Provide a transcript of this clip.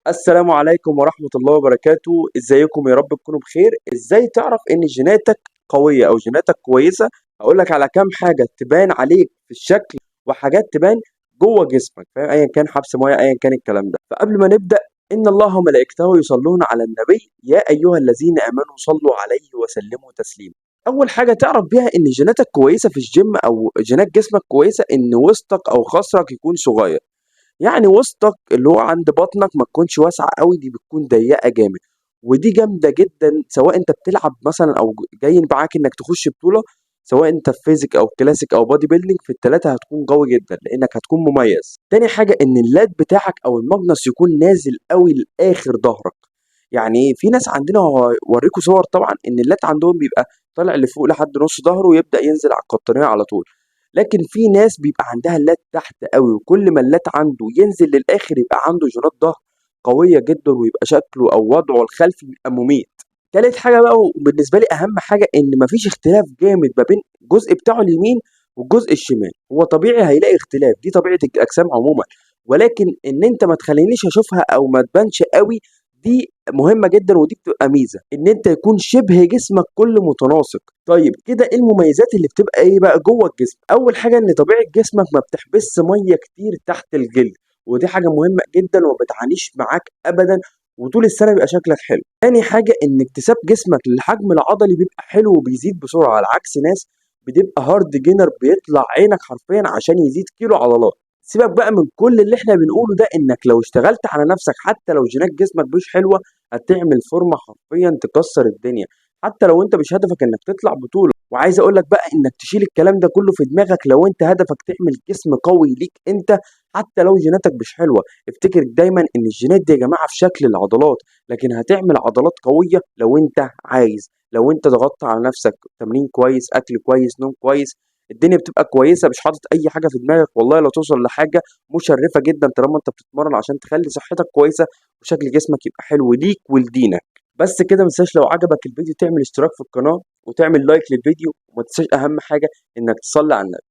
السلام عليكم ورحمة الله وبركاته. ازيكم؟ يا رب تكونوا بخير. ازاي تعرف ان جيناتك قوية او جيناتك كويسة؟ هقولك على كام حاجة تبان عليك في الشكل، وحاجات تبان جوه جسمك، فاهم؟ ايا كان حبس ميه، ايا كان الكلام ده. فقبل ما نبدأ، ان الله وملائكته يصلون على النبي يا ايها الذين امنوا صلوا عليه وسلموا تسليما. اول حاجة تعرف بيها ان جيناتك كويسة في الجيم او جينات جسمك كويسة، ان وسطك او خصرك يكون صغير. يعني وسطك اللي هو عند بطنك ما تكونش واسعة قوي، دي بتكون ضيقة جامد، ودي جامدة جدا سواء انت بتلعب مثلا او جاي معاك انك تخش بطولة. سواء انت في فيزيك او كلاسيك او بادي بيلدينج، في التلاتة هتكون قوي جدا لانك هتكون مميز. تاني حاجة ان اللات بتاعك او الماجنس يكون نازل قوي لاخر ظهرك. يعني ايه؟ في ناس عندنا هوريكوا صور طبعا ان اللات عندهم بيبقى طالع لفوق لحد نص ظهره ويبدأ ينزل على القطنية على طول. لكن في ناس بيبقى عندها اللات تحت قوي، وكل ما اللات عنده ينزل للاخر يبقى عنده جينات ظهر قويه جدا، ويبقى شكله او وضعه الخلفي بيبقى مميت. تالت حاجه بقى وبالنسبه لي اهم حاجه، ان مفيش اختلاف جامد ما بين الجزء بتاعه اليمين والجزء الشمال. هو طبيعي هيلاقي اختلاف، دي طبيعه الاجسام عموما، ولكن ان انت ما تخلينيش اشوفها او ما تبانش قوي، دي مهمه جدا، ودي بتبقى ميزه ان انت يكون شبه جسمك كله متناسق. طيب كده ايه المميزات اللي بتبقى ايه بقى جوه الجسم؟ اول حاجه ان طبيعه جسمك ما بتحبسش ميه كتير تحت الجلد، ودي حاجه مهمه جدا وما بتعانيش معاك ابدا، وطول السنه بيبقى شكلك حلو. تاني حاجه ان اكتساب جسمك للحجم العضلي بيبقى حلو وبيزيد بسرعه، على عكس ناس بتبقى هارد جينر بيطلع عينك حرفيا عشان يزيد كيلو عضلات. سيبك بقى من كل اللي احنا بنقوله ده، انك لو اشتغلت على نفسك حتى لو جينات جسمك مش حلوه هتعمل فورمه حرفيا تكسر الدنيا، حتى لو انت مش هدفك انك تطلع بطوله. وعايز اقول لك بقى انك تشيل الكلام ده كله في دماغك لو انت هدفك تعمل جسم قوي ليك انت، حتى لو جيناتك مش حلوه. افتكر دايما ان الجينات دي يا جماعه في شكل العضلات، لكن هتعمل عضلات قويه لو انت عايز، لو انت ضغطت على نفسك تمرين كويس، اكل كويس، نوم كويس، الدنيا بتبقى كويسه. مش حاطط اي حاجه في دماغك، والله لا توصل لحاجه مشرفه جدا طالما انت بتتمرن عشان تخلي صحتك كويسه وشكل جسمك يبقى حلو ليك ولدينك. بس كده، متنساش لو عجبك الفيديو تعمل اشتراك في القناة وتعمل لايك للفيديو، وما تنساش اهم حاجة انك تصلي على النبي.